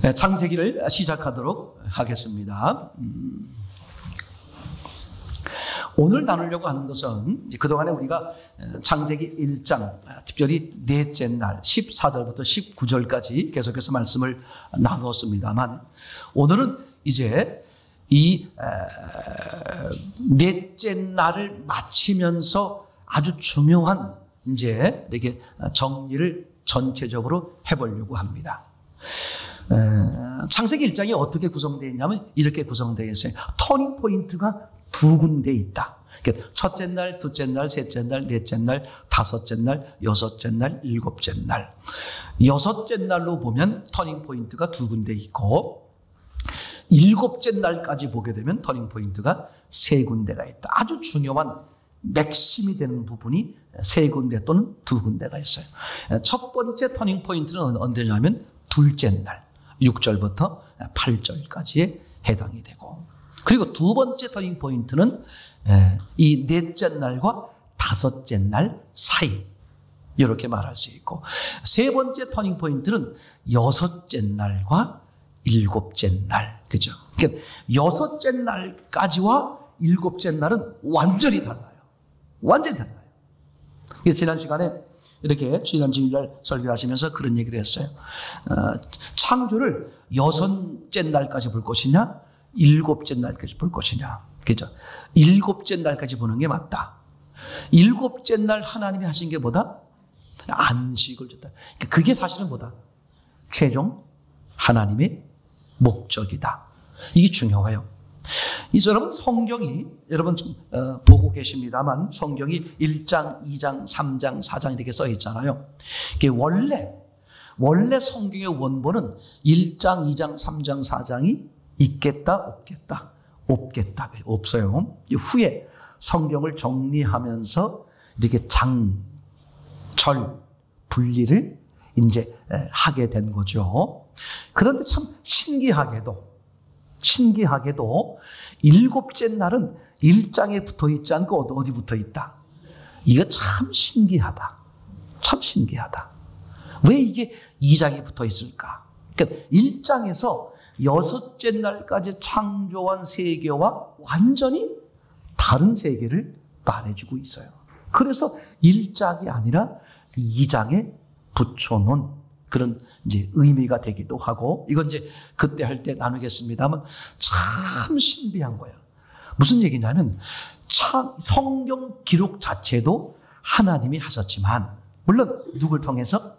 네, 창세기를 시작하도록 하겠습니다. 오늘 나누려고 하는 것은 그동안에 우리가 창세기 1장, 특별히 넷째 날 14절부터 19절까지 계속해서 말씀을 나누었습니다만, 오늘은 이제 이 넷째 날을 마치면서 아주 중요한 이제 이렇게 정리를 전체적으로 해보려고 합니다. 창세기 1장이 어떻게 구성되어 있냐면 이렇게 구성되어 있어요. 터닝 포인트가 두 군데 있다. 그러니까 첫째 날, 둘째 날, 셋째 날, 넷째 날, 다섯째 날, 여섯째 날, 일곱째 날. 여섯째 날로 보면 터닝 포인트가 두 군데 있고, 일곱째 날까지 보게 되면 터닝 포인트가 세 군데가 있다. 아주 중요한 맥심이 되는 부분이 세 군데 또는 두 군데가 있어요. 첫 번째 터닝 포인트는 언제냐면 둘째 날, 6절부터 8절까지에 해당이 되고, 그리고 두 번째 터닝 포인트는 이 넷째 날과 다섯째 날 사이, 이렇게 말할 수 있고, 세 번째 터닝 포인트는 여섯째 날과 일곱째 날, 그죠? 그러니까 여섯째 날까지와 일곱째 날은 완전히 달라요. 완전히 달라요. 그래서 지난 시간에 이렇게 지난 주일날 설교하시면서 그런 얘기를 했어요. 창조를 여섯째 날까지 볼 것이냐, 일곱째 날까지 볼 것이냐, 그죠? 일곱째 날까지 보는 게 맞다. 일곱째 날 하나님이 하신 게 뭐다? 안식을 줬다. 그게 사실은 뭐다? 최종 하나님의 목적이다. 이게 중요해요. 여러분 성경이 여러분 보고 계십니다만, 성경이 1장, 2장, 3장, 4장 이렇게 써 있잖아요. 이게 원래 성경의 원본은 1장, 2장, 3장, 4장이 있겠다, 없겠다, 없겠다, 없어요. 후에 성경을 정리하면서 이렇게 장, 절 분리를 이제 하게 된 거죠. 그런데 참 신기하게도 일곱째 날은 1장에 붙어 있지 않고 어디 붙어 있다. 이거 참 신기하다. 참 신기하다. 왜 이게 2장에 붙어 있을까? 그러니까 1장에서 여섯째 날까지 창조한 세계와 완전히 다른 세계를 말해주고 있어요. 그래서 1장이 아니라 2장에 붙여놓은 그런 이제 의미가 되기도 하고, 이건 이제 그때 할 때 나누겠습니다만 참 신비한 거예요. 무슨 얘기냐면, 참 성경 기록 자체도 하나님이 하셨지만, 물론 누굴 통해서?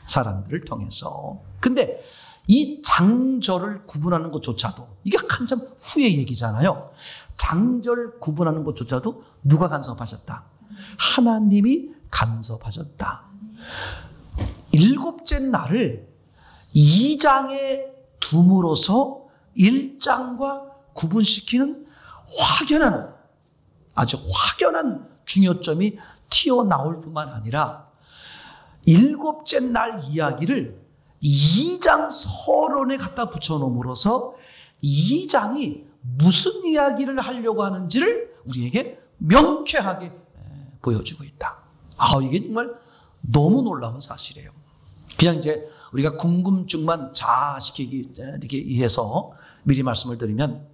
사람들을 통해서. 근데 이 장절을 구분하는 것조차도, 이게 한참 후의 얘기잖아요. 장절 구분하는 것조차도 누가 간섭하셨다? 하나님이 간섭하셨다. 일곱째 날을 2장에 둠으로써 1장과 구분시키는 아주 확연한 중요점이 튀어나올 뿐만 아니라, 일곱째 날 이야기를 2장 서론에 갖다 붙여놓음으로써 2장이 무슨 이야기를 하려고 하는지를 우리에게 명쾌하게 보여주고 있다. 이게 정말 너무 놀라운 사실이에요. 그냥 이제 우리가 궁금증만 자아시키기 이렇게 위해서 미리 말씀을 드리면,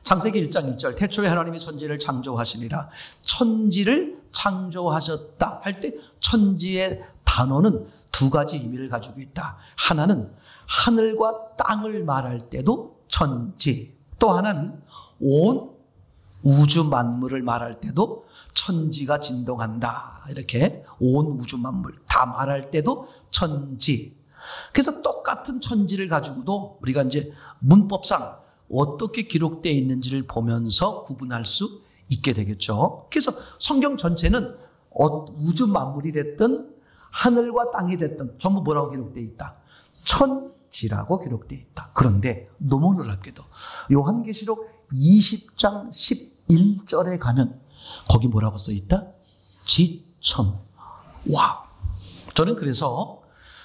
창세기 1장 1절 태초에 하나님이 천지를 창조하시니라. 천지를 창조하셨다 할 때 천지의 단어는 두 가지 의미를 가지고 있다. 하나는 하늘과 땅을 말할 때도 천지, 또 하나는 온 우주 만물을 말할 때도 천지가 진동한다. 이렇게 온 우주 만물 다 말할 때도 천지. 그래서 똑같은 천지를 가지고도 우리가 이제 문법상 어떻게 기록되어 있는지를 보면서 구분할 수 있게 되겠죠. 그래서 성경 전체는 우주 만물이 됐든 하늘과 땅이 됐든 전부 뭐라고 기록되어 있다? 천지라고 기록되어 있다. 그런데 너무 놀랍게도 요한계시록 20장 11절에 가면 거기 뭐라고 써 있다? 지천. 와! 저는 그래서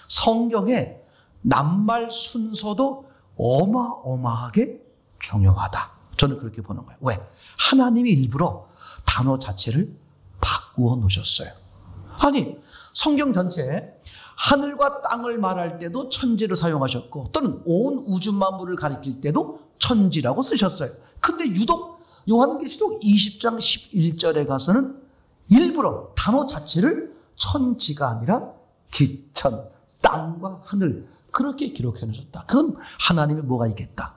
성경의 낱말 순서도 어마어마하게 중요하다. 저는 그렇게 보는 거예요. 왜? 하나님이 일부러 단어 자체를 바꾸어 놓으셨어요. 아니, 성경 전체 하늘과 땅을 말할 때도 천지를 사용하셨고 또는 온 우주 만물을 가리킬 때도 천지라고 쓰셨어요. 근데 유독 요한계시록 20장 11절에 가서는 일부러 단어 자체를 천지가 아니라 지천, 땅과 하늘 그렇게 기록해 놓으셨다. 그건 하나님의 뭐가 있겠다?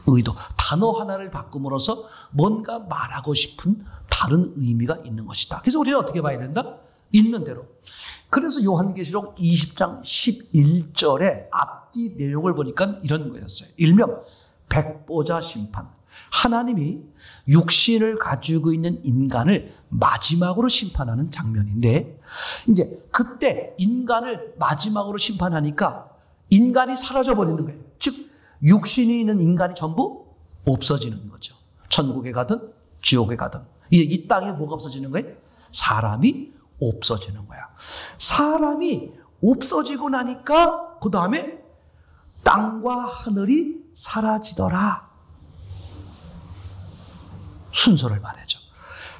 의도. 단어 하나를 바꿈으로써 뭔가 말하고 싶은 다른 의미가 있는 것이다. 그래서 우리는 어떻게 봐야 된다? 있는 대로. 그래서 요한계시록 20장 11절의 앞뒤 내용을 보니까 이런 거였어요. 일명 백보자 심판. 하나님이 육신을 가지고 있는 인간을 마지막으로 심판하는 장면인데, 이제 그때 인간을 마지막으로 심판하니까 인간이 사라져 버리는 거예요. 즉 육신이 있는 인간이 전부 없어지는 거죠. 천국에 가든 지옥에 가든 이 땅에 뭐가 없어지는 거예요? 사람이 없어지는 거야. 사람이 없어지고 나니까 그 다음에 땅과 하늘이 사라지더라. 순서를 말해줘.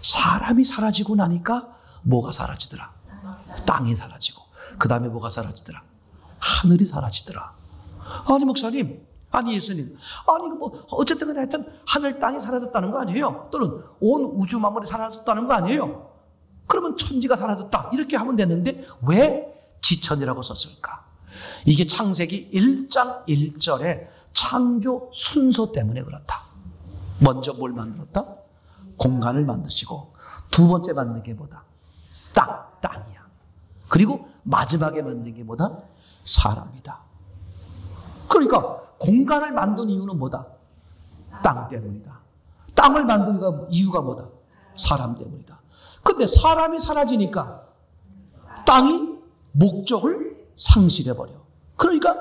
사람이 사라지고 나니까 뭐가 사라지더라? 땅이 사라지고 그 다음에 뭐가 사라지더라? 하늘이 사라지더라. 아니 목사님, 아니 예수님, 아니 뭐 어쨌든 간에 하여튼 하늘 땅이 사라졌다는 거 아니에요? 또는 온 우주 만물이 사라졌다는 거 아니에요? 그러면 천지가 사라졌다 이렇게 하면 되는데 왜 지천이라고 썼을까? 이게 창세기 1장 1절에 창조 순서 때문에 그렇다. 먼저 뭘 만들었다? 공간을 만드시고 두 번째 만든 게 뭐다? 땅이야. 그리고 마지막에 만든 게 뭐다? 사람이다. 그러니까 공간을 만든 이유는 뭐다? 땅 때문이다. 땅을 만든 이유가 뭐다? 사람 때문이다. 근데 사람이 사라지니까 땅이 목적을 상실해버려. 그러니까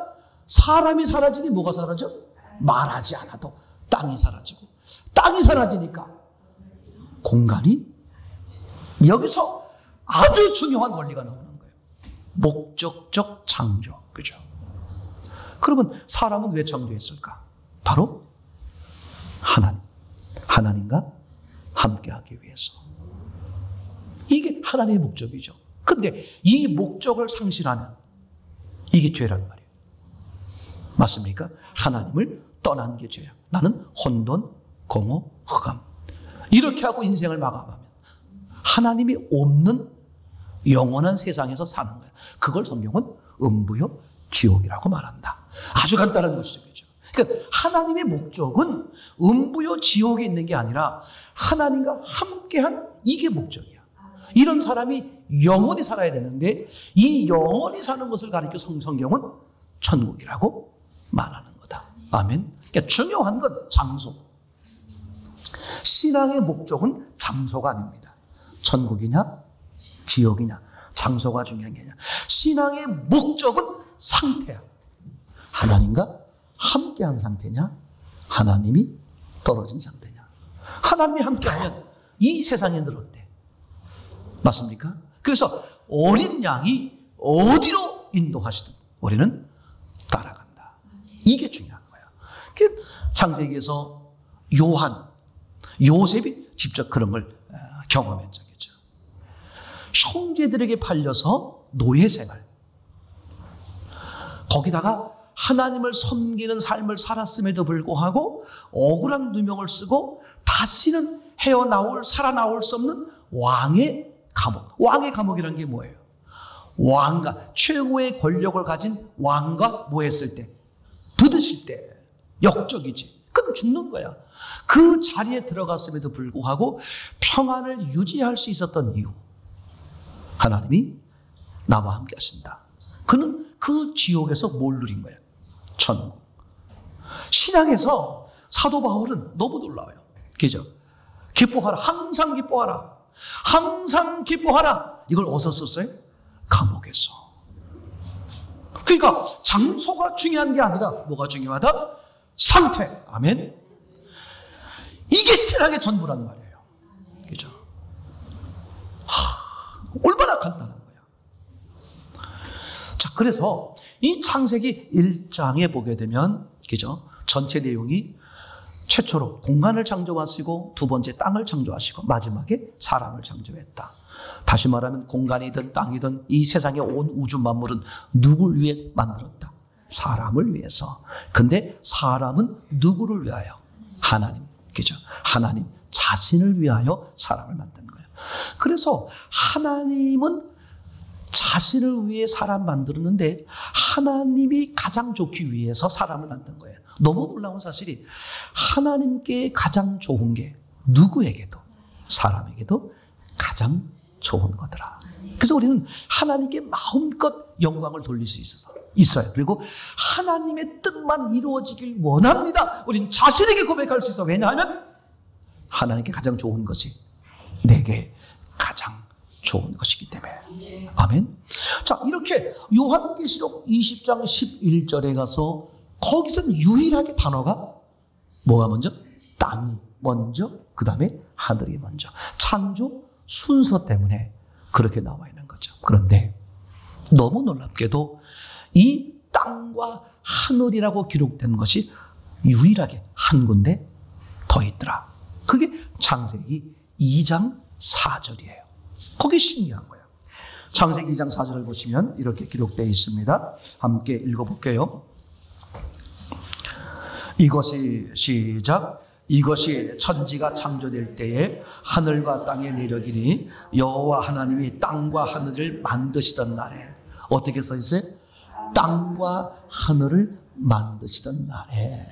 사람이 사라지니 뭐가 사라져? 말하지 않아도 땅이 사라지고, 땅이 사라지니까 공간이, 여기서 아주 중요한 원리가 나오는 거예요. 목적적 창조. 그죠? 그러면 사람은 왜 창조했을까? 바로 하나님과 함께하기 위해서. 이게 하나님의 목적이죠. 근데 이 목적을 상실하면 이게 죄란 말이에요. 맞습니까? 하나님을 떠난 게 죄야. 나는 혼돈, 공허, 흑암. 이렇게 하고 인생을 마감하면 하나님이 없는 영원한 세상에서 사는 거야. 그걸 성경은 음부요 지옥이라고 말한다. 아주 간단한 것이죠. 그렇죠? 그러니까 하나님의 목적은 음부요 지옥에 있는 게 아니라 하나님과 함께한 이게 목적이야. 이런 사람이 영원히 살아야 되는데 이 영원히 사는 것을 가리켜 성경은 천국이라고 말하는 거다. 아멘. 그러니까 중요한 건 장소. 신앙의 목적은 장소가 아닙니다. 천국이냐 지옥이냐 장소가 중요한 게 아니라 신앙의 목적은 상태야. 하나님과 함께한 상태냐 하나님이 떨어진 상태냐. 하나님이 함께하면 이 세상에 늘 어때? 맞습니까? 그래서 어린 양이 어디로 인도하시든 우리는 따라간다. 이게 중요한 거야. 창세기에서 요셉이 직접 그런 걸 경험한 적이죠. 형제들에게 팔려서 노예 생활. 거기다가 하나님을 섬기는 삶을 살았음에도 불구하고 억울한 누명을 쓰고 다시는 살아나올 수 없는 왕의 감옥. 왕의 감옥이라는 게 뭐예요? 왕과 최고의 권력을 가진 왕과 뭐 했을 때? 부딪힐 때 역적이지. 그럼 죽는 거야. 그 자리에 들어갔음에도 불구하고 평안을 유지할 수 있었던 이유. 하나님이 나와 함께 하신다. 그는 그 지옥에서 뭘 누린 거야? 천국. 신앙에서 사도 바울은 너무 놀라워요. 그죠? 기뻐하라. 항상 기뻐하라. 항상 기뻐하라. 이걸 어디서 썼어요? 감옥에서. 그러니까 장소가 중요한 게 아니라 뭐가 중요하다? 상태. 아멘. 이게 신앙의 전부란 말이에요. 그죠? 얼마나 간단한 거야. 자, 그래서 이 창세기 1장에 보게 되면, 그죠? 전체 내용이 최초로 공간을 창조하시고 두 번째 땅을 창조하시고 마지막에 사람을 창조했다. 다시 말하면 공간이든 땅이든 이 세상의 온 우주 만물은 누구를 위해 만들었다? 사람을 위해서. 근데 사람은 누구를 위하여? 하나님. 그죠? 하나님 자신을 위하여 사람을 만든 거예요. 그래서 하나님은 자신을 위해 사람 만들었는데 하나님이 가장 좋기 위해서 사람을 만든 거예요. 너무 놀라운 사실이 하나님께 가장 좋은 게 누구에게도 사람에게도 가장 좋은 거더라. 그래서 우리는 하나님께 마음껏 영광을 돌릴 수 있어요. 그리고 하나님의 뜻만 이루어지길 원합니다. 우리는 자신에게 고백할 수 있어. 왜냐하면 하나님께 가장 좋은 것이 내게 가장 좋은 것이기 때문에. 아멘. 자, 이렇게 요한계시록 20장 11절에 가서 거기서는 유일하게 단어가 뭐가 먼저? 땅이 먼저, 그 다음에 하늘이 먼저. 창조 순서 때문에 그렇게 나와 있는 거죠. 그런데 너무 놀랍게도 이 땅과 하늘이라고 기록된 것이 유일하게 한 군데 더 있더라. 그게 창세기 2장 4절이에요. 거기 신기한 거예요. 창세기 2장 4절을 보시면 이렇게 기록되어 있습니다. 함께 읽어볼게요. 이것이 시작. 이것이 천지가 창조될 때에 하늘과 땅의 내력이니 여호와 하나님이 땅과 하늘을 만드시던 날에. 어떻게 써 있어요? 땅과 하늘을 만드시던 날에.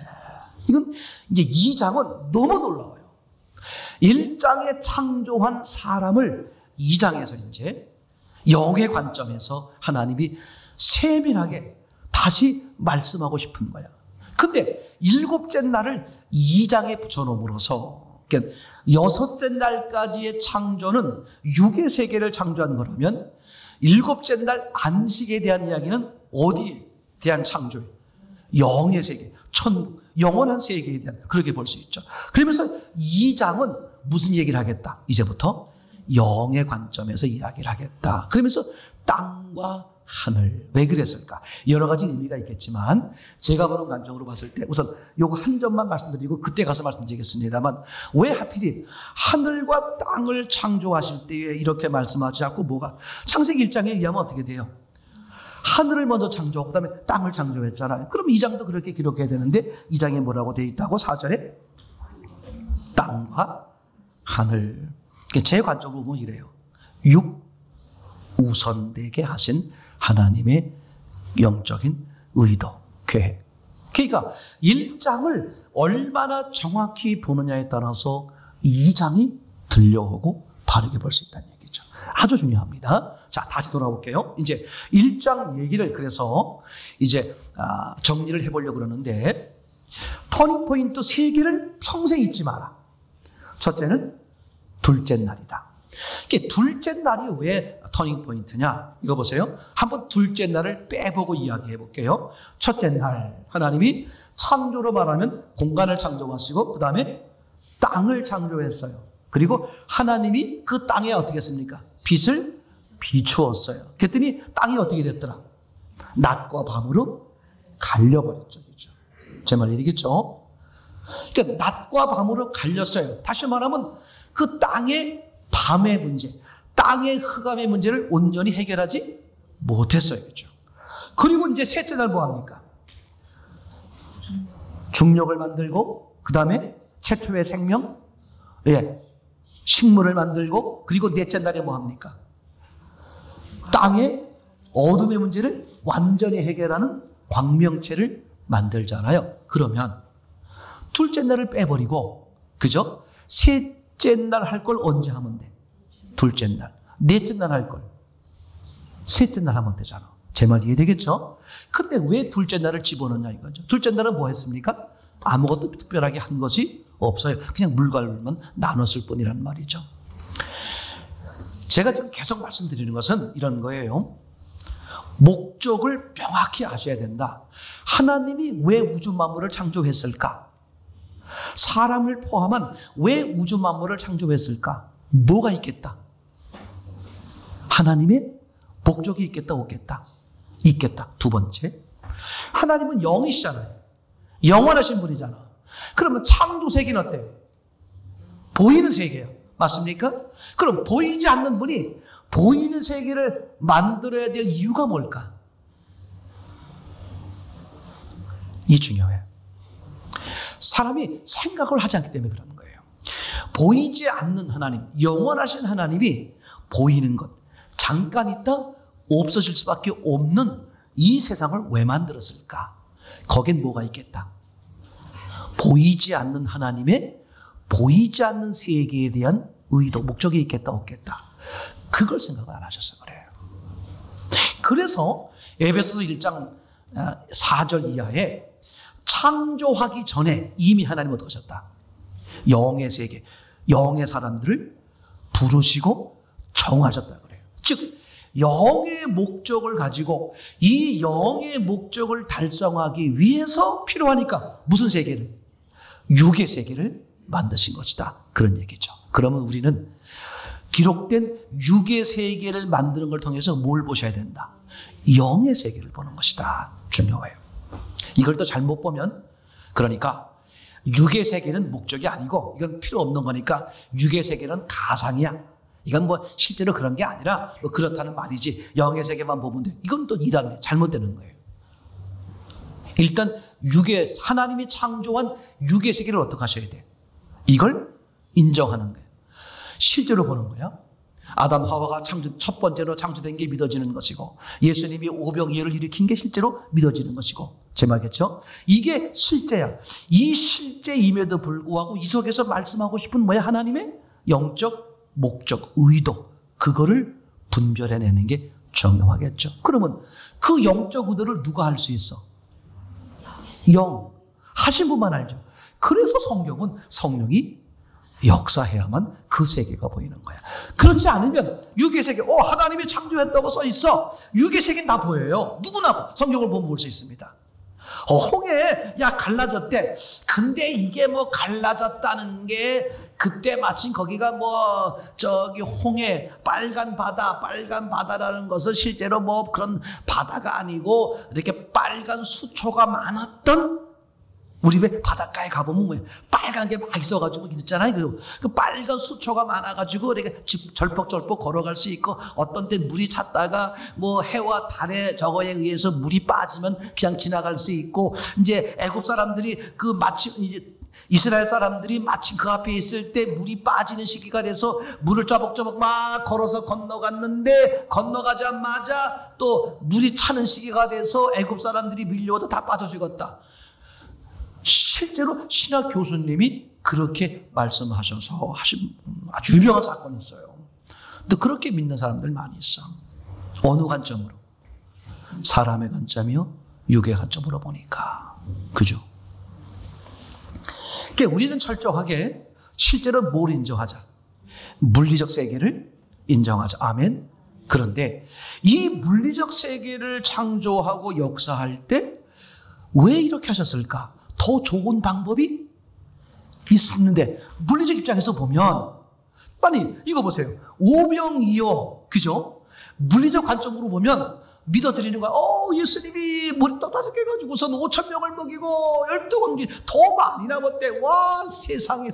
이건 이제 2장은 너무 놀라워요. 1장에 창조한 사람을 2장에서 이제 영의 관점에서 하나님이 세밀하게 다시 말씀하고 싶은 거야. 근데 7째 날을 2장에 붙여놓음으로써, 그러니까 6째 날까지의 창조는 6의 세계를 창조한 거라면 7째 날 안식에 대한 이야기는 어디에 대한 창조예요? 영의 세계, 천국, 영원한 세계에 대한, 그렇게 볼 수 있죠. 그러면서 2장은 무슨 얘기를 하겠다? 이제부터 영의 관점에서 이야기를 하겠다. 그러면서 땅과 하늘. 왜 그랬을까? 여러 가지 의미가 있겠지만 제가 보는 관점으로 봤을 때 우선 요거 한 점만 말씀드리고 그때 가서 말씀드리겠습니다만, 왜 하필이 하늘과 땅을 창조하실 때에 이렇게 말씀하지 않고 뭐가 창세기 1장에 의하면 어떻게 돼요? 하늘을 먼저 창조하고 그다음에 땅을 창조했잖아요. 그럼 2장도 그렇게 기록해야 되는데 2장에 뭐라고 되어 있다고? 4절에 땅과 하늘. 제 관점으로 보면 이래요. 6 우선되게 하신 하나님의 영적인 의도, 계획. 그러니까 1장을 얼마나 정확히 보느냐에 따라서 2장이 들려오고 바르게 볼 수 있다는 얘기죠. 아주 중요합니다. 자, 다시 돌아올게요. 이제 1장 얘기를 그래서 이제 정리를 해보려고 그러는데, 터닝포인트 3개를 평생 잊지 마라. 첫째는 둘째 날이다. 이게 둘째 날이 왜 터닝포인트냐? 이거 보세요. 한번 둘째 날을 빼보고 이야기해 볼게요. 첫째 날, 하나님이 창조로 말하면 공간을 창조하시고 그 다음에 땅을 창조했어요. 그리고 하나님이 그 땅에 어떻게 했습니까? 빛을 비추었어요. 그랬더니 땅이 어떻게 됐더라? 낮과 밤으로 갈려버렸죠. 그렇죠? 제 말 이해되겠죠? 그러니까 낮과 밤으로 갈렸어요. 다시 말하면 그 땅의 밤의 문제, 땅의 흑암의 문제를 온전히 해결하지 못했어요. 그렇죠? 그리고 이제 셋째 날 뭐합니까? 중력을 만들고 그 다음에 최초의 생명, 식물을 만들고, 그리고 넷째 날에 뭐합니까? 땅의 어둠의 문제를 완전히 해결하는 광명체를 만들잖아요. 그러면 둘째 날을 빼버리고, 그죠? 셋째 날 할 걸 언제 하면 돼? 둘째 날. 넷째 날 할 걸 셋째 날 하면 되잖아. 제 말 이해되겠죠? 근데 왜 둘째 날을 집어넣냐 이거죠. 둘째 날은 뭐 했습니까? 아무것도 특별하게 한 것이 없어요. 그냥 물갈만 나눴을 뿐이란 말이죠. 제가 지금 계속 말씀드리는 것은 이런 거예요. 목적을 명확히 아셔야 된다. 하나님이 왜 우주 만물을 창조했을까? 사람을 포함한 왜 우주 만물을 창조했을까? 뭐가 있겠다? 하나님의 목적이 있겠다, 없겠다? 있겠다. 두 번째, 하나님은 영이시잖아요. 영원하신 분이잖아. 그러면 창조 세계는 어때요? 보이는 세계예요. 맞습니까? 그럼 보이지 않는 분이 보이는 세계를 만들어야 될 이유가 뭘까? 이 중요해요. 사람이 생각을 하지 않기 때문에 그러는 거예요. 보이지 않는 하나님, 영원하신 하나님이 보이는 것, 잠깐 있다 없어질 수밖에 없는 이 세상을 왜 만들었을까? 거긴 뭐가 있겠다? 보이지 않는 하나님의 보이지 않는 세계에 대한 의도, 목적이 있겠다 없겠다. 그걸 생각을 안 하셔서 그래요. 그래서 에베소서 1장 4절 이하에 창조하기 전에 이미 하나님은 어떻게 하셨다? 영의 세계, 영의 사람들을 부르시고 정하셨다 그래요. 즉 영의 목적을 가지고 이 영의 목적을 달성하기 위해서 필요하니까 무슨 세계를? 육의 세계를 만드신 것이다. 그런 얘기죠. 그러면 우리는 기록된 육의 세계를 만드는 걸 통해서 뭘 보셔야 된다? 영의 세계를 보는 것이다. 중요해요. 이걸 또 잘못 보면, 그러니까 육의 세계는 목적이 아니고 이건 필요 없는 거니까 육의 세계는 가상이야. 이건 뭐 실제로 그런 게 아니라 뭐 그렇다는 말이지. 영의 세계만 보면 돼. 이건 또 이단이에요. 잘못되는 거예요. 일단 육의 하나님이 창조한 육의 세계를 어떻게 하셔야 돼? 이걸 인정하는 거예요. 실제로 보는 거야. 아담 하와가 첫 번째로 창조된 게 믿어지는 것이고 예수님이 오병이어를 일으킨 게 실제로 믿어지는 것이고 제 말겠죠? 이게 실제야. 이 실제임에도 불구하고 이 속에서 말씀하고 싶은 뭐야? 하나님의 영적 목적, 의도, 그거를 분별해내는 게 중요하겠죠. 그러면 그 영적 의도를 누가 할 수 있어? 영, 하신 분만 알죠. 그래서 성경은 성령이 역사해야만 그 세계가 보이는 거야. 그렇지 않으면 육의 세계, 하나님이 창조했다고 써 있어. 육의 세계는 다 보여요. 누구나 성경을 보면 볼 수 있습니다. 홍해, 갈라졌대. 근데 이게 뭐 갈라졌다는 게 그때 마침 거기가 홍해, 빨간 바다라는 것은 실제로 뭐 그런 바다가 아니고 이렇게 빨간 수초가 많았던, 우리 왜 바닷가에 가보면 뭐 빨간 게 막 있어가지고 있잖아요. 그리고 그 빨간 수초가 많아가지고 이렇게 절벅절벅 걸어갈 수 있고, 어떤 때 물이 찼다가 뭐 해와 달의 저거에 의해서 물이 빠지면 그냥 지나갈 수 있고, 이제 애굽 사람들이 이제 이스라엘 사람들이 마침 그 앞에 있을 때 물이 빠지는 시기가 돼서 물을 쪼벅쪼벅 막 걸어서 건너갔는데, 건너가자마자 또 물이 차는 시기가 돼서 애굽 사람들이 밀려와서 다 빠져 죽었다. 실제로 신학 교수님이 그렇게 말씀하셔서 하신 아주 유명한 사건이 있어요. 또 그렇게 믿는 사람들 많이 있어. 어느 관점으로? 사람의 관점이요? 육의 관점으로 보니까. 그죠? 그러니까 우리는 철저하게 실제로 뭘 인정하자? 물리적 세계를 인정하자. 아멘? 그런데 이 물리적 세계를 창조하고 역사할 때 왜 이렇게 하셨을까? 더 좋은 방법이 있었는데, 물리적 입장에서 보면, 아니 이거 보세요. 오병이어, 그죠? 물리적 관점으로 보면 믿어드리는 거야. 예수님이 머리떡 5개 가지고선 5,000명을 먹이고 12공기 더 많이 남았대. 와, 세상에.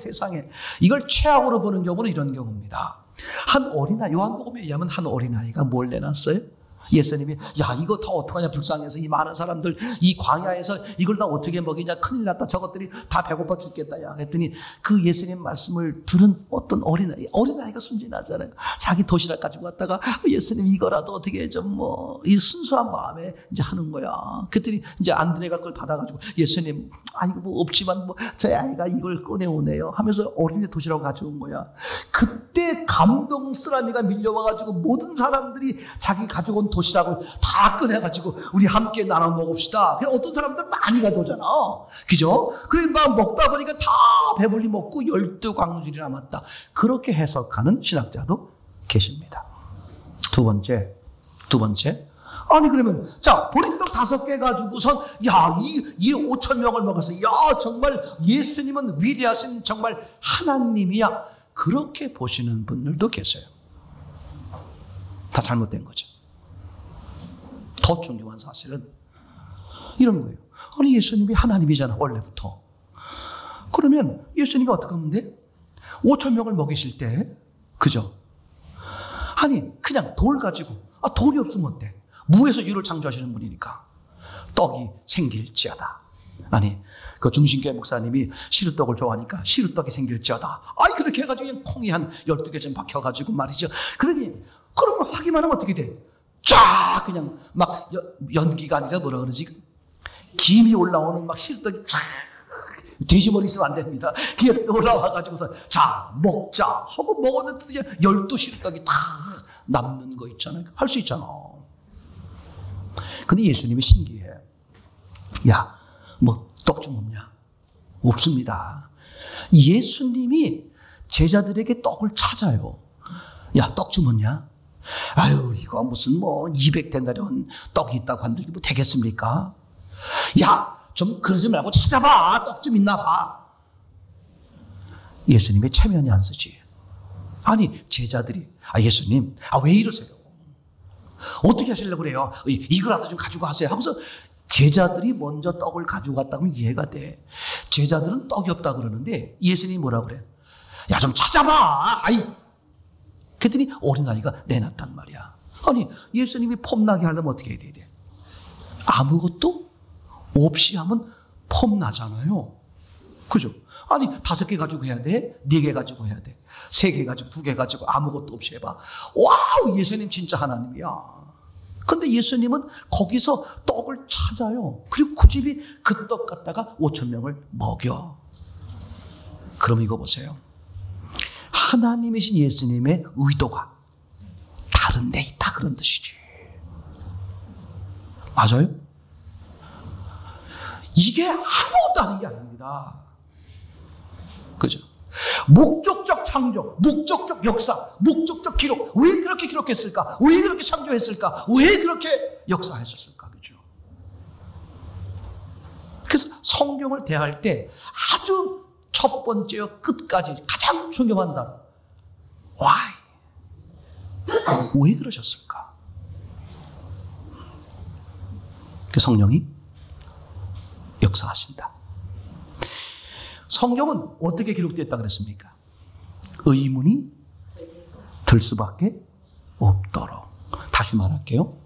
이걸 최악으로 보는 경우는 이런 경우입니다. 한 어린아이, 요한복음에 의하면 한 어린아이가 뭘 내놨어요? 예수님이 이거 다 어떡하냐, 불쌍해서 이 많은 사람들 이 광야에서 이걸 다 어떻게 먹이냐, 큰일 났다, 저것들이 다 배고파 죽겠다 했더니 그 예수님 말씀을 들은 어떤 어린아이가 순진하잖아요. 자기 도시락 가지고 왔다가 예수님 이거라도 어떻게 좀 이 순수한 마음에 이제 하는 거야. 그랬더니 이제 안드레가 그걸 받아가지고 예수님 이거 뭐 없지만 저 아이가 이걸 꺼내오네요 하면서 어린이 도시락을 가져온 거야. 그때 감동 쓰라미가 밀려와가지고 모든 사람들이 자기 가져온 도시락을 다 꺼내가지고 우리 함께 나눠 먹읍시다. 어떤 사람들 많이 가져오잖아. 그죠? 그러니까 먹다 보니까 다 배불리 먹고 12광줄이 남았다. 그렇게 해석하는 신학자도 계십니다. 두 번째. 아니 그러면 보리떡 5개 가지고선 이 5,000명을 먹었어. 정말 예수님은 위대하신 정말 하나님이야. 그렇게 보시는 분들도 계세요. 다 잘못된 거죠. 더 중요한 사실은 이런 거예요. 아니 예수님이 하나님이잖아 원래부터. 그러면 예수님이 어떻게 하면 돼? 5천 명을 먹이실 때, 그죠? 아니, 그냥 돌 가지고, 돌이 없으면 어때? 무에서 유를 창조하시는 분이니까. 떡이 생길지어다. 아니, 그 중신교회 목사님이 시루떡을 좋아하니까 시루떡이 생길지어다. 아이, 그렇게 해가지고 그냥 콩이 한 12개 좀 박혀가지고 말이죠. 그러면 하기만 하면 어떻게 돼? 쫙! 그냥 막 연기가 아니라 뭐라 그러지? 김이 올라오는 막 시루떡이 쫙! 돼지머리 있으면 안 됩니다. 그게 올라와가지고서 자, 먹자 하고 먹었는데 12시루떡이 다 남는 거 있잖아요. 할 수 있잖아. 근데 예수님이 신기해. 야, 뭐 떡 좀 없냐? 없습니다. 예수님이 제자들에게 떡을 찾아요. 야, 떡 좀 없냐? 아유, 이거 무슨 200데나리온 떡이 있다고 한들 뭐 되겠습니까? 야, 좀 그러지 말고 찾아봐. 떡 좀 있나 봐. 예수님의 체면이 안 쓰지. 아니, 제자들이 예수님, 왜 이러세요? 어떻게 하시려고 그래요? 이거라도 좀 가지고 가세요 하고서 제자들이 먼저 떡을 가지고 갔다면 이해가 돼. 제자들은 떡이 없다 그러는데 예수님이 뭐라 그래? 야, 좀 찾아봐. 그랬더니 어린아이가 내놨단 말이야. 아니, 예수님이 폼나게 하려면 어떻게 해야 돼? 아무것도 없이 하면 폼나잖아요. 그죠? 아니, 5개 가지고 해야 돼? 4개 가지고 해야 돼? 3개 가지고, 2개 가지고 아무것도 없이 해봐. 와우, 예수님 진짜 하나님이야. 근데 예수님은 거기서 떡을 찾아요. 그리고 그 집이 그 떡 갖다가 5천 명을 먹여. 그럼 이거 보세요. 하나님이신 예수님의 의도가 다른 데 있다 그런 뜻이지. 맞아요? 이게 아무것도 아닌 게 아닙니다. 그죠? 목적적 창조, 목적적 역사, 목적적 기록. 왜 그렇게 기록했을까? 왜 그렇게 창조했을까? 왜 그렇게 역사했었을까? 그죠? 그래서 성경을 대할 때 아주 첫 번째와 끝까지 가장 중요한 단어. Why? 왜 그러셨을까? 그 성령이 역사하신다. 성경은 어떻게 기록되었다 그랬습니까? 의문이 들 수밖에 없도록. 다시 말할게요.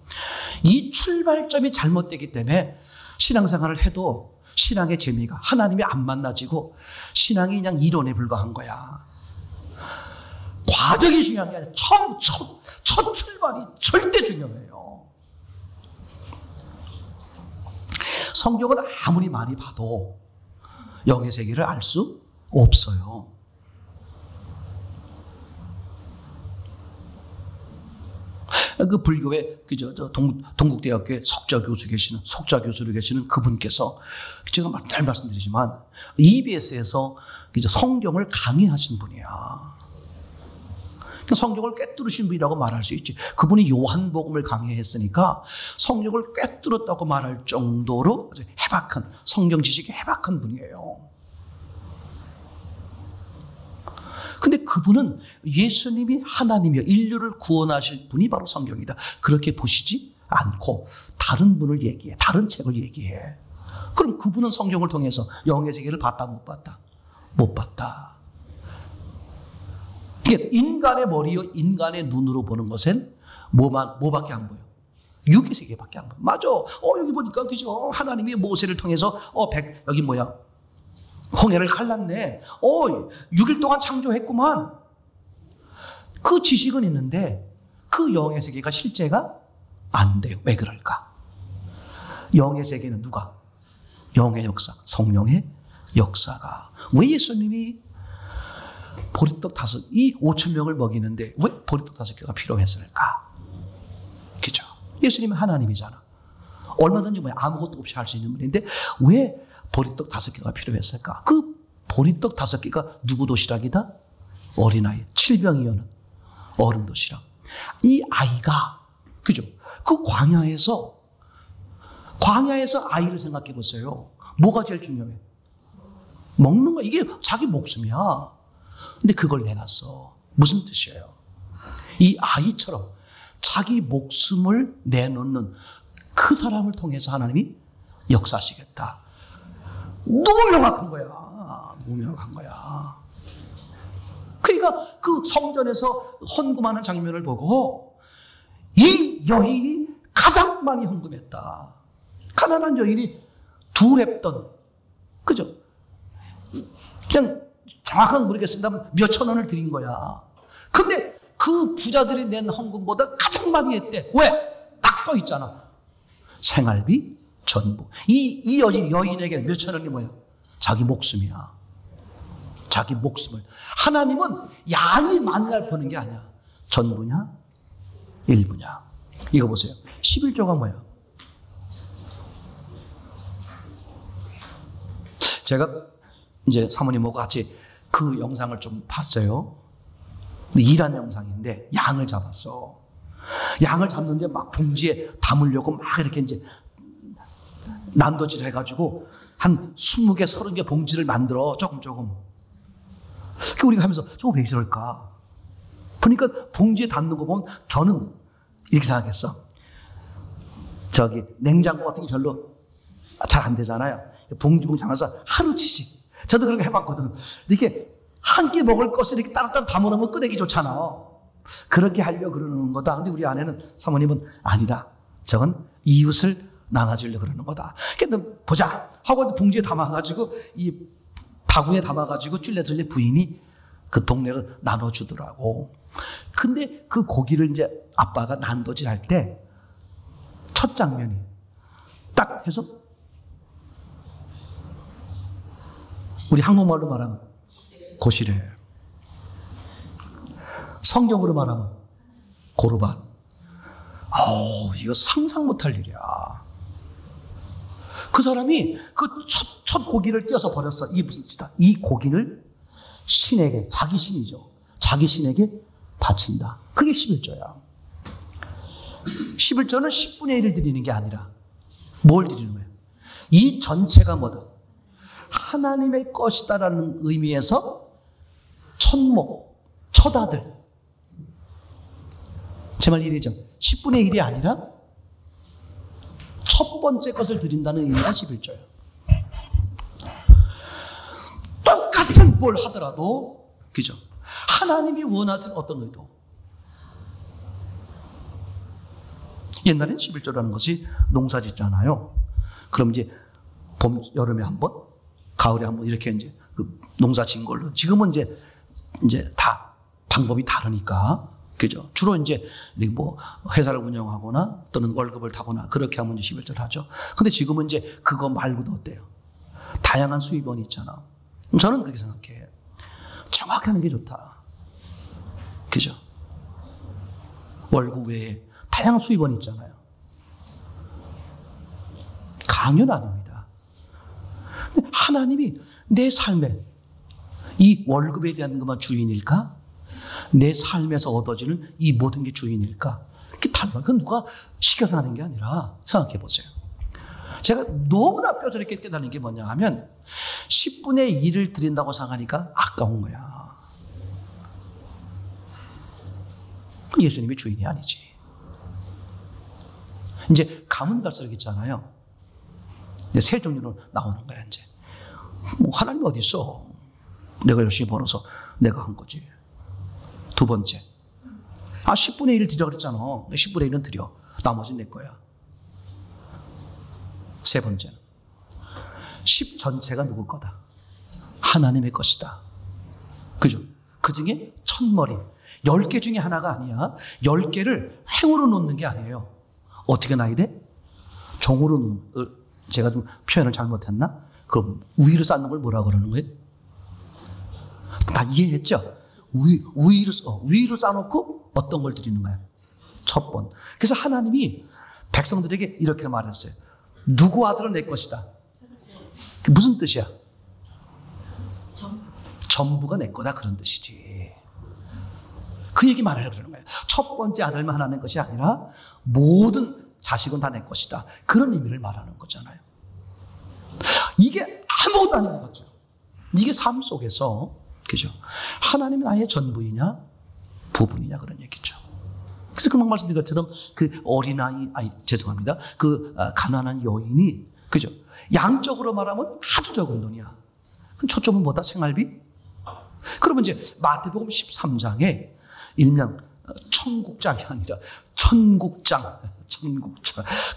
이 출발점이 잘못되기 때문에 신앙생활을 해도 신앙의 재미가 하나님이 안 만나지고 신앙이 그냥 이론에 불과한 거야. 과정이 중요한 게 아니라 첫 출발이 절대 중요해요. 성경은 아무리 많이 봐도 영의 세계를 알 수 없어요. 그 불교의 동국대학교에 석좌 교수로 계시는 그분께서 제가 늘 말씀드리지만 EBS에서 성경을 강의하신 분이야. 성경을 꿰뚫으신 분이라고 말할 수 있지. 그분이 요한복음을 강의했으니까 성경을 꿰뚫었다고 말할 정도로 아주 해박한, 성경 지식이 해박한 분이에요. 근데 그분은 예수님이 하나님이여 인류를 구원하실 분이 바로 성경이다. 그렇게 보시지 않고 다른 분을 얘기해. 다른 책을 얘기해. 그럼 그분은 성경을 통해서 영의 세계를 봤다 못 봤다? 못 봤다. 인간의 머리요 인간의 눈으로 보는 것은 뭐밖에 안 보여? 육의 세계밖에 안 보여. 맞아. 여기 보니까 그죠? 하나님이 모세를 통해서 여기 홍해를 갈랐네. 6일 동안 창조했구만. 그 지식은 있는데 그 영의 세계가 실제가 안 돼요. 왜 그럴까? 영의 세계는 누가? 영의 역사, 성령의 역사가. 왜 예수님이 보리떡 5,000명을 먹이는데 왜 보리떡 5개가 필요했을까? 그죠? 예수님은 하나님이잖아. 얼마든지 아무것도 없이 할 수 있는 분인데 왜 보리떡 5개가 필요했을까? 그 보리떡 5개가 누구 도시락이다? 어린아이. 칠병이어는 어른 도시락. 이 아이가, 그죠? 그 광야에서 아이를 생각해 보세요. 뭐가 제일 중요해? 먹는 거야. 이게 자기 목숨이야. 근데 그걸 내놨어. 무슨 뜻이에요? 이 아이처럼 자기 목숨을 내놓는 그 사람을 통해서 하나님이 역사하시겠다. 너무 명확한 거야. 너무 명확한 거야. 그러니까 그 성전에서 헌금하는 장면을 보고 이 여인이 가장 많이 헌금했다. 가난한 여인이 둘 했던, 그죠? 그냥 정확하게 모르겠습니다만 몇천 원을 드린 거야. 근데 그 부자들이 낸 헌금보다 가장 많이 했대. 왜? 딱 써 있잖아. 생활비, 전부. 이 여인에게 몇천 원이 뭐야? 자기 목숨이야. 자기 목숨을. 하나님은 양이 만날 보는 게 아니야. 전부냐? 일부냐? 이거 보세요. 11조가 뭐야? 제가 이제 사모님하고 같이 그 영상을 좀 봤어요. 일한 영상인데 양을 잡았어. 양을 잡는데 막 봉지에 담으려고 막 이렇게 이제 난도질 해가지고 한 20개, 30개 봉지를 만들어 조금. 우리가 하면서 저거 왜 저럴까? 보니까 봉지에 담는 거 보면 저는 이렇게 생각했어. 저기 냉장고 같은 게 별로 잘 안 되잖아요. 봉지 담아서 하루치씩. 저도 그렇게 해봤거든. 이렇게 한 끼 먹을 것을 이렇게 따로따로 담아놓으면 꺼내기 좋잖아. 그렇게 하려고 그러는 거다. 근데 우리 아내는, 사모님은 아니다. 저건 이웃을 나눠주려고 그러는 거다. 그러니까 보자 하고 봉지에 담아가지고 이 바구니에 담아가지고 찔레찔레 부인이 그 동네를 나눠주더라고. 근데 그 고기를 이제 아빠가 난도질 할 때 첫 장면이 딱 해서 우리 한국말로 말하면 고시래. 성경으로 말하면 고르반. 이거 상상 못할 일이야. 그 사람이 그 첫 고기를 떼어서 버렸어. 이게 무슨 뜻이다? 이 고기를 신에게, 자기 신이죠. 자기 신에게 바친다. 그게 11조야. 11조는 10분의 1을 드리는 게 아니라 뭘 드리는 거예요? 이 전체가 뭐다? 하나님의 것이다라는 의미에서 천목, 처다들. 제 말 이해되죠? 10분의 1이 아니라 첫 번째 것을 드린다는 의미가 11조예요. 똑같은 뭘 하더라도, 그죠? 하나님이 원하시는 어떤 의도. 옛날엔 11조라는 것이 농사 짓잖아요. 그럼 이제 봄, 여름에 한 번, 가을에 한 번 이렇게 이제 그 농사 짓는 걸로. 지금은 이제 다 방법이 다르니까. 그죠? 주로 이제 뭐 회사를 운영하거나 또는 월급을 타거나 그렇게 하면 11조를 하죠. 근데 지금은 이제 그거 말고도 어때요? 다양한 수입원이 있잖아. 저는 그렇게 생각해. 정확히 하는 게 좋다. 그죠? 월급 외에 다양한 수입원이 있잖아요. 강요는 아닙니다. 근데 하나님이 내 삶에 이 월급에 대한 것만 주인일까? 내 삶에서 얻어지는 이 모든 게 주인일까? 그게 달라요. 그건 누가 시켜서 하는 게 아니라 생각해 보세요. 제가 너무나 뼈저리게 깨달은 게 뭐냐 하면 10분의 1을 드린다고 생각하니까 아까운 거야. 예수님이 주인이 아니지. 이제 가문 갈수록 있잖아요. 이제 세 종류로 나오는 거야, 이제. 뭐 하나님 어디 있어? 내가 열심히 벌어서 내가 한 거지. 두 번째. 10분의 1을 드려 그랬잖아. 10분의 1은 드려. 나머지는 내 거야. 세 번째는 10 전체가 누구 거다? 하나님의 것이다. 그죠? 그 중에 첫머리. 10개 중에 하나가 아니야. 10개를 횡으로 놓는 게 아니에요. 어떻게 놔야 돼? 종으로 놓는, 제가 좀 표현을 잘못했나? 그럼 위로 쌓는 걸 뭐라고 그러는 거예요? 다 이해했죠? 위로 쌓아놓고 어떤 걸 드리는 거야? 첫 번. 그래서 하나님이 백성들에게 이렇게 말했어요. 누구 아들은 내 것이다. 그게 무슨 뜻이야? 전부가 내 거다 그런 뜻이지. 그 얘기 말하려고 그러는 거예요. 첫 번째 아들만 하나님 것이 아니라 모든 자식은 다 내 것이다. 그런 의미를 말하는 거잖아요. 이게 아무것도 아닌 거죠. 이게 삶 속에서, 그죠? 하나님이 나의 전부이냐 부분이냐 그런 얘기죠. 그래서 금방 말씀드린 것처럼 그 죄송합니다. 그 가난한 여인이, 그죠? 양적으로 말하면 아주 적은 돈이야. 그럼 초점은 뭐다? 생활비, 그러면 이제 마태복음 13장에 일명 천국장이 아니라 천국장.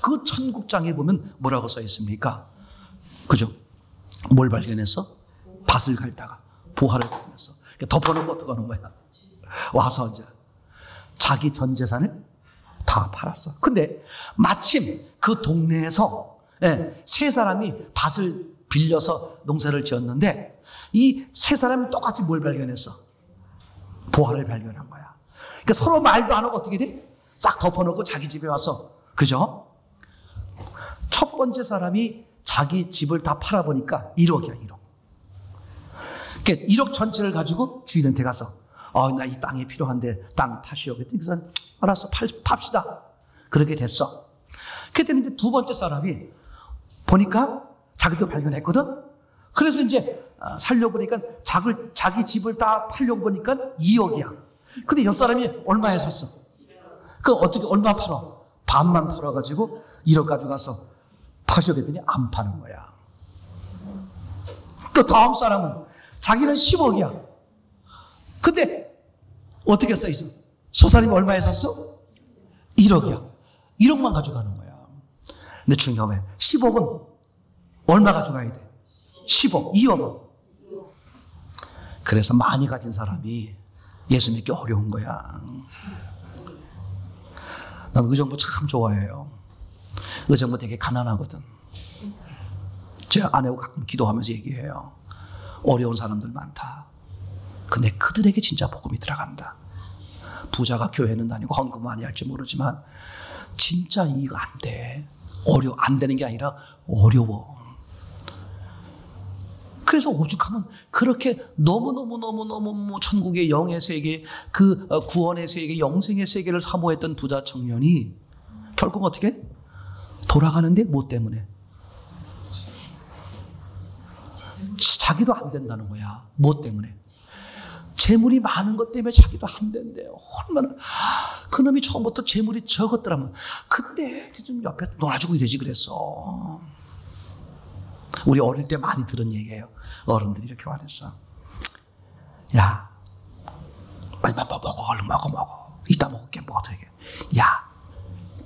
그 천국장에 보면 뭐라고 써 있습니까? 그죠? 뭘 발견했어? 밭을 갈다가 보화를 발견했어. 덮어놓고 어떻게 하는 거야? 와서 이제 자기 전 재산을 다 팔았어. 근데 마침 그 동네에서 세 사람이 밭을 빌려서 농사를 지었는데 이 세 사람이 똑같이 뭘 발견했어? 보화를 발견한 거야. 그러니까 서로 말도 안 하고 어떻게 돼? 싹 덮어놓고 자기 집에 와서, 그죠? 첫 번째 사람이 자기 집을 다 팔아보니까 1억이야, 1억. 그러니까 1억 전체를 가지고 주인한테 가서, 나 이 땅이 필요한데 땅 파시오. 그랬더니 그 사람, 알았어, 팝시다. 그렇게 됐어. 그랬더니 이제 두 번째 사람이 보니까 자기도 발견했거든? 그래서 이제 살려고 보니까 자기 집을 다 팔려고 보니까 2억이야. 근데 옆 사람이 얼마에 샀어? 그 어떻게 얼마 팔아? 반만 팔아가지고 1억 가져가서 파시오 그랬더니 안 파는 거야. 또 다음 사람은 자기는 10억이야. 근데 어떻게 써 있어? 저 사람이 얼마에 샀어? 1억이야. 1억만 가져가는 거야. 근데 중요해. 10억은 얼마 가져가야 돼? 10억, 2억은. 그래서 많이 가진 사람이 예수 믿기 어려운 거야. 난 의정부 참 좋아해요. 의정부 되게 가난하거든. 제 아내하고 가끔 기도하면서 얘기해요. 어려운 사람들 많다. 근데 그들에게 진짜 복음이 들어간다. 부자가 교회는 다니고 헌금 많이 할지 모르지만 진짜 이거 안 돼. 안 되는 게 아니라 어려워. 그래서 오죽하면 그렇게 너무너무 천국의 영의 세계, 그 구원의 세계, 영생의 세계를 사모했던 부자 청년이 결국 어떻게? 돌아가는데 뭐 때문에? 자기도 안 된다는 거야. 뭐 때문에? 재물이 많은 것 때문에 자기도 안 된대요. 얼마나 그놈이 처음부터 재물이 적었더라면 그때 좀 옆에 놀아주고 이러지 그랬어. 우리 어릴 때 많이 들은 얘기예요. 어른들이 이렇게 말했어. 야, 빨리 먹어, 얼른 먹어. 이따 먹을게, 뭐 어떻게? 야,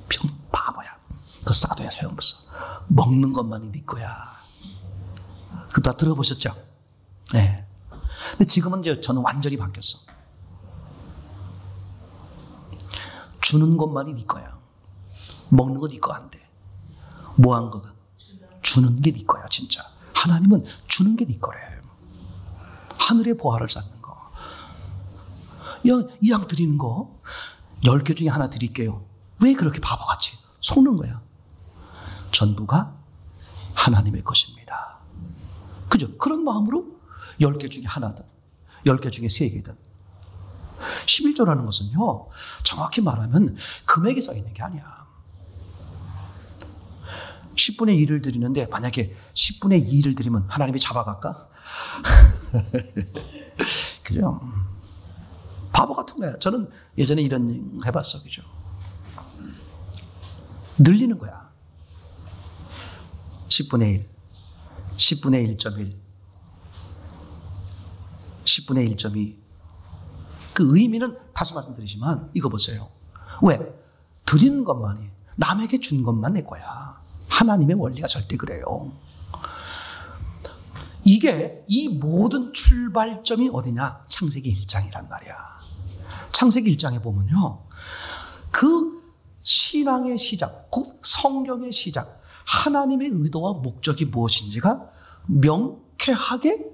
병 바보야. 그거 싸도야 소용없어. 먹는 것만이 네 거야. 그거 다 들어보셨죠? 네. 근데 지금은 이제 저는 완전히 바뀌었어. 주는 것만이 네 거야. 먹는 거 네 거 안 돼. 뭐 한 거가? 주는 게 네 거야, 진짜. 하나님은 주는 게 네 거래. 하늘의 보화를 쌓는 거. 이 양 드리는 거 10개 중에 하나 드릴게요. 왜 그렇게 바보같이 속는 거야? 전부가 하나님의 것입니다. 그죠? 그런 마음으로 10개 중에 하나든 10개 중에 3개든 11조라는 것은요, 정확히 말하면 금액이 써 있는 게 아니야. 10분의 1을 드리는데 만약에 10분의 2를 드리면 하나님이 잡아갈까? 그죠? 바보 같은 거야. 저는 예전에 이런 해봤어. 그죠? 늘리는 거야. 10분의 1, 10분의 1.1, 10분의 1.2. 그 의미는 다시 말씀드리지만 이거 보세요. 왜? 드리는 것만이, 남에게 준 것만 내 거야. 하나님의 원리가 절대 그래요. 이 모든 출발점이 어디냐? 창세기 1장이란 말이야. 창세기 1장에 보면요, 그 신앙의 시작, 곧 성경의 시작, 하나님의 의도와 목적이 무엇인지가 명쾌하게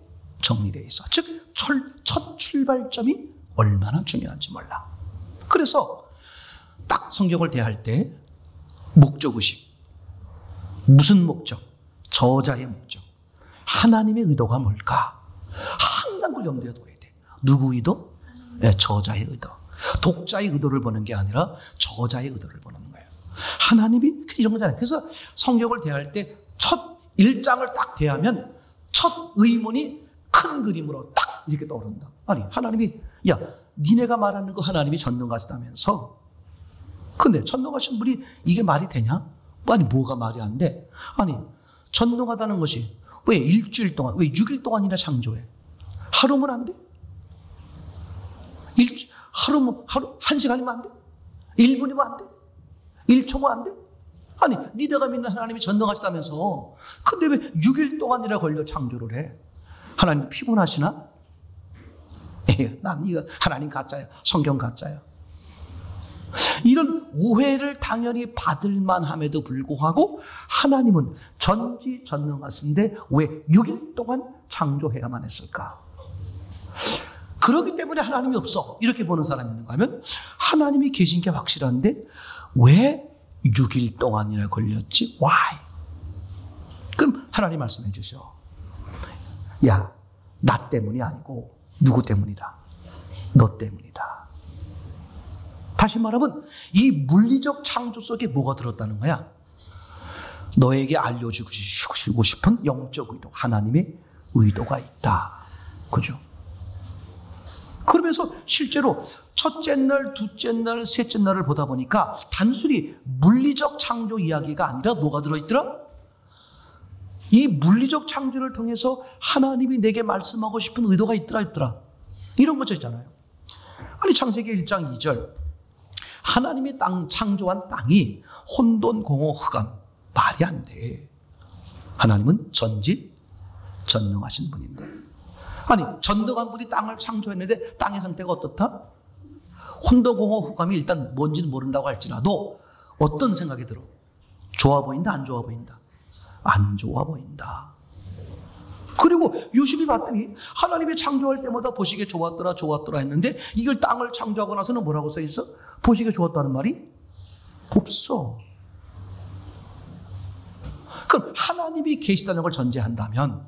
정리되어 있어. 즉, 첫 출발점이 얼마나 중요한지 몰라. 그래서 딱 성경을 대할 때 목적의식, 무슨 목적? 저자의 목적. 하나님의 의도가 뭘까? 항상 그걸 염두에 둬야 돼. 누구 의도? 네, 저자의 의도. 독자의 의도를 보는 게 아니라 저자의 의도를 보는 거예요. 하나님이 이런 거잖아요. 그래서 성경을 대할 때 첫 1장을 딱 대하면 첫 의문이 큰 그림으로 딱 이렇게 떠오른다. 아니, 하나님이, 야, 니네가 말하는 거 하나님이 전능하시다면서. 근데 전능하신 분이 이게 말이 되냐? 아니, 뭐가 말이 안 돼? 아니, 전능하다는 것이 왜 일주일 동안, 왜 6일 동안이나 창조해? 하루면 안 돼? 하루 1시간이면 안 돼? 1분이면 안 돼? 1초면 안 돼? 아니, 니네가 믿는 하나님이 전능하시다면서. 근데 왜 6일 동안이나 걸려 창조를 해? 하나님 피곤하시나? 난 이거 하나님 가짜야. 성경 가짜야. 이런 오해를 당연히 받을 만함에도 불구하고 하나님은 전지전능하신데 왜 6일 동안 창조해야만 했을까? 그렇기 때문에 하나님이 없어. 이렇게 보는 사람이 있는가 하면 하나님이 계신 게 확실한데 왜 6일 동안이나 걸렸지? Why? 그럼 하나님 말씀해 주셔. 야, 나 때문이 아니고 누구 때문이다? 너 때문이다. 다시 말하면 이 물리적 창조 속에 뭐가 들었다는 거야? 너에게 알려주고 싶은 영적 의도, 하나님의 의도가 있다. 그죠? 그러면서 실제로 첫째 날, 둘째 날, 셋째 날을 보다 보니까 단순히 물리적 창조 이야기가 아니라 뭐가 들어있더라? 이 물리적 창조를 통해서 하나님이 내게 말씀하고 싶은 의도가 있더라. 이런 거죠 있잖아요. 아니, 창세기 1장 2절. 하나님이 창조한 땅이 혼돈, 공허, 흑암. 말이 안 돼. 하나님은 전지전능하신 분인데. 아니, 전능한 분이 땅을 창조했는데 땅의 상태가 어떻다? 혼돈, 공허, 흑암이 일단 뭔지는 모른다고 할지라도 어떤 생각이 들어? 좋아 보인다, 안 좋아 보인다? 안 좋아 보인다. 그리고 유심히 봤더니 하나님이 창조할 때마다 보시기에 좋았더라 했는데 이걸 땅을 창조하고 나서는 뭐라고 써 있어? 보시기에 좋았다는 말이 없어. 그럼 하나님이 계시다는 걸 전제한다면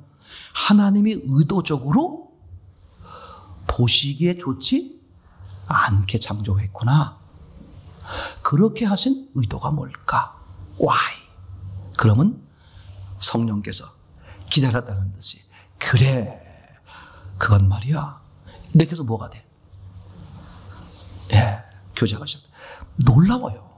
하나님이 의도적으로 보시기에 좋지 않게 창조했구나. 그렇게 하신 의도가 뭘까? Why? 그러면 성령께서 기다렸다는 듯이 그래, 그건 말이야. 이렇게 해서 뭐가 돼? 예, 교제가 시작. 놀라워요.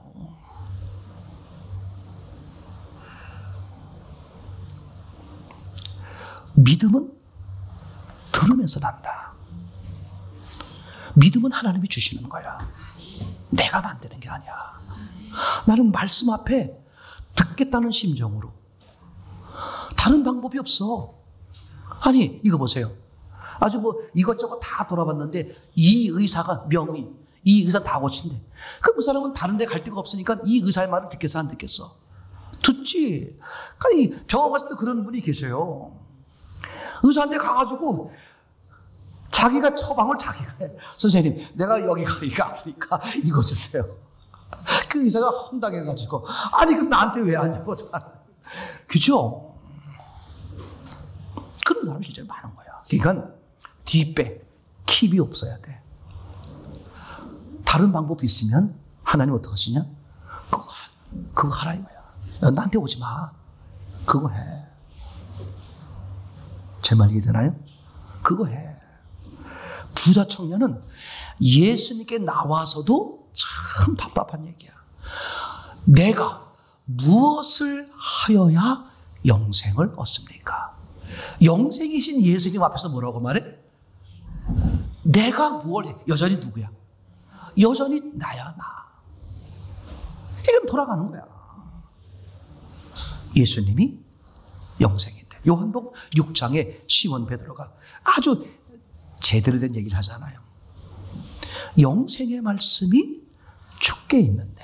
믿음은 들으면서 난다. 믿음은 하나님이 주시는 거야. 내가 만드는 게 아니야. 나는 말씀 앞에 듣겠다는 심정으로. 다른 방법이 없어. 아니, 이거 보세요. 아주 이것저것 다 돌아봤는데 이 의사가 명의, 이 의사 다 고친대. 그 사람은 다른 데 갈 데가 없으니까 이 의사의 말을 듣겠어, 안 듣겠어? 듣지. 아니, 병원 갔을 때 그런 분이 계세요. 의사한테 가가지고 자기가 처방을 자기가 해. 선생님, 내가 여기가 아프니까 이거 주세요. 그 의사가 황당해가지고 아니, 그럼 나한테 왜 안 줘? 그죠? 그런 사람이 진짜 많은 거야. 그러니까 뒷배, 킵이 없어야 돼. 다른 방법이 있으면 하나님 어떻게 하시냐? 그거 하라 이거야. 나한테 오지 마. 그거 해. 제 말 이해되나요? 그거 해. 부자 청년은 예수님께 나와서도 참 답답한 얘기야. 내가 무엇을 하여야 영생을 얻습니까? 영생이신 예수님 앞에서 뭐라고 말해? 내가 무엇을 해? 여전히 누구야? 여전히 나야, 나. 이건 돌아가는 거야. 예수님이 영생인데. 요한복음 6장에 시몬 베드로가 아주 제대로 된 얘기를 하잖아요. 영생의 말씀이 주께 있는데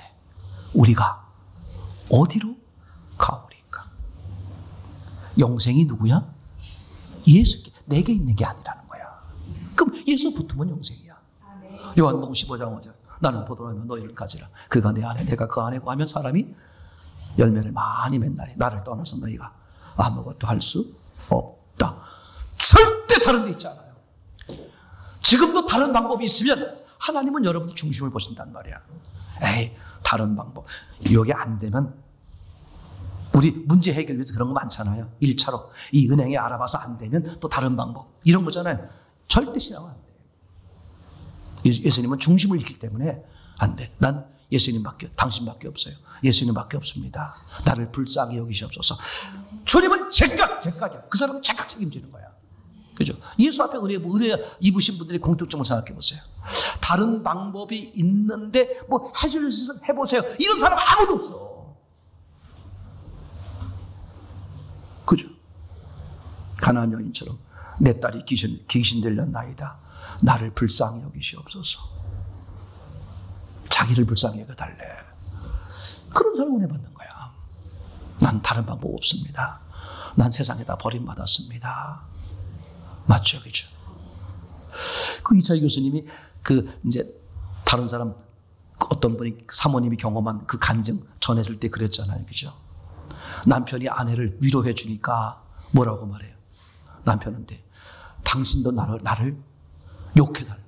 우리가 어디로 가오리까? 영생이 누구야? 예수께, 내게 있는 게 아니라는 거야. 그럼 예수 붙으면 영생이야. 요한복음 15장 5절. 나는 포도나무 너희를 가지라. 그가 내 안에 내가 그 안에 거하면 사람이 열매를 많이 맺나니 나를 떠나서 너희가 아무것도 할 수 없다. 절대 다른 데 있지 않아요. 지금도 다른 방법이 있으면 하나님은 여러분들 중심을 보신단 말이야. 에이, 다른 방법. 여기 안 되면 우리 문제 해결 위해서 그런 거 많잖아요. 1차로 이 은행에 알아봐서 안 되면 또 다른 방법. 이런 거잖아요. 절대 신앙은 안 돼요. 예수님은 중심을 잃기 때문에 안 돼. 난 예수님밖에, 당신밖에 없어요. 예수님밖에 없습니다. 나를 불쌍히 여기시옵소서. 주님은 제각이야. 그 사람은 제각 책임지는 거야. 그죠? 예수 앞에 은혜 입으신 분들의 공통점을 생각해 보세요. 다른 방법이 있는데 뭐 해줄 수 있으면 해보세요. 이런 사람 아무도 없어. 그죠? 가나안 여인처럼 내 딸이 귀신 들렸나이다. 나를 불쌍히 여기시옵소서. 자기를 불쌍히 여겨달래. 그런 사람 은혜 받는 거야. 난 다른 방법 없습니다. 난 세상에다 버림받았습니다. 맞죠, 그죠? 그 이차희 교수님이 이제 다른 사람 어떤 분이 사모님이 경험한 그 간증 전해줄 때 그랬잖아요, 그죠? 남편이 아내를 위로해 주니까 뭐라고 말해요? 남편한테 당신도 나를 욕해달라.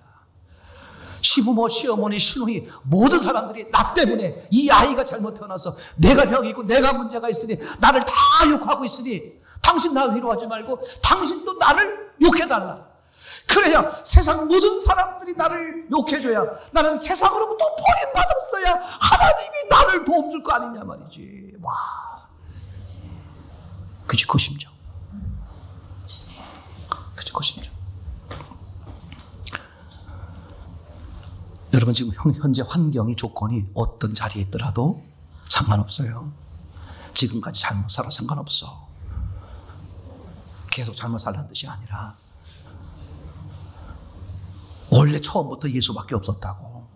시부모, 시어머니, 시누이 모든 사람들이 나 때문에 이 아이가 잘못 태어나서 내가 병이 있고 내가 문제가 있으니 나를 다 욕하고 있으니 당신 나 위로하지 말고 당신도 나를 욕해달라. 그래야 세상 모든 사람들이 나를 욕해줘야 나는 세상으로부터 버림받았어야 하나님이 나를 도움줄 거 아니냐 말이지. 와, 그치 그 심정. 그치 그 심정. 여러분 지금 현재 환경이 조건이 어떤 자리에 있더라도 상관없어요. 지금까지 잘못 살아 상관없어. 계속 잘못 살라는 뜻이 아니라 원래 처음부터 예수밖에 없었다고.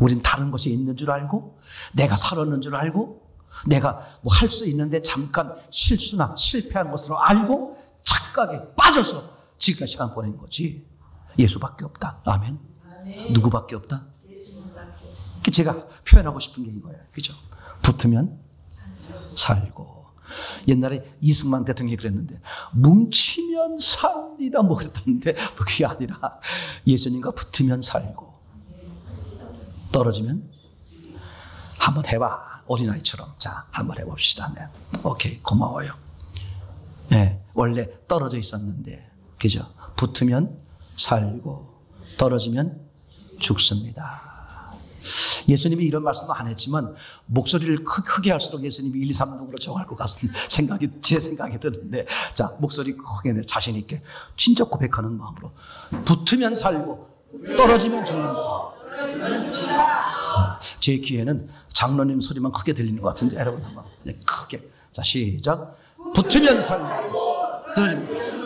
우린 다른 것이 있는 줄 알고 내가 살았는 줄 알고 내가 뭐 할 수 있는데 잠깐 실수나 실패한 것으로 알고 착각에 빠져서 지금까지 시간 보낸 거지. 예수밖에 없다. 아멘. 누구밖에 없다? 제가 표현하고 싶은 게 이거예요. 그죠? 붙으면 살고. 옛날에 이승만 대통령이 그랬는데 뭉치면 삽니다 뭐 그랬다는데 그게 아니라 예수님과 붙으면 살고 떨어지면 한번 해봐. 어린아이처럼. 자, 한번 해봅시다. 네. 오케이, 고마워요. 네, 원래 떨어져 있었는데 그죠? 붙으면 살고 떨어지면 죽습니다. 예수님이 이런 말씀은 안 했지만 목소리를 크게 할수록 예수님이 1, 2, 3등으로 정할 것 같은 제 생각이 드는데, 자, 목소리 크게 자신 있게 진짜 고백하는 마음으로 붙으면 살고 떨어지면 죽는다. 제 귀에는 장로님 소리만 크게 들리는 것 같은데 여러분 한번 크게. 자, 시작. 붙으면 살고 떨어지면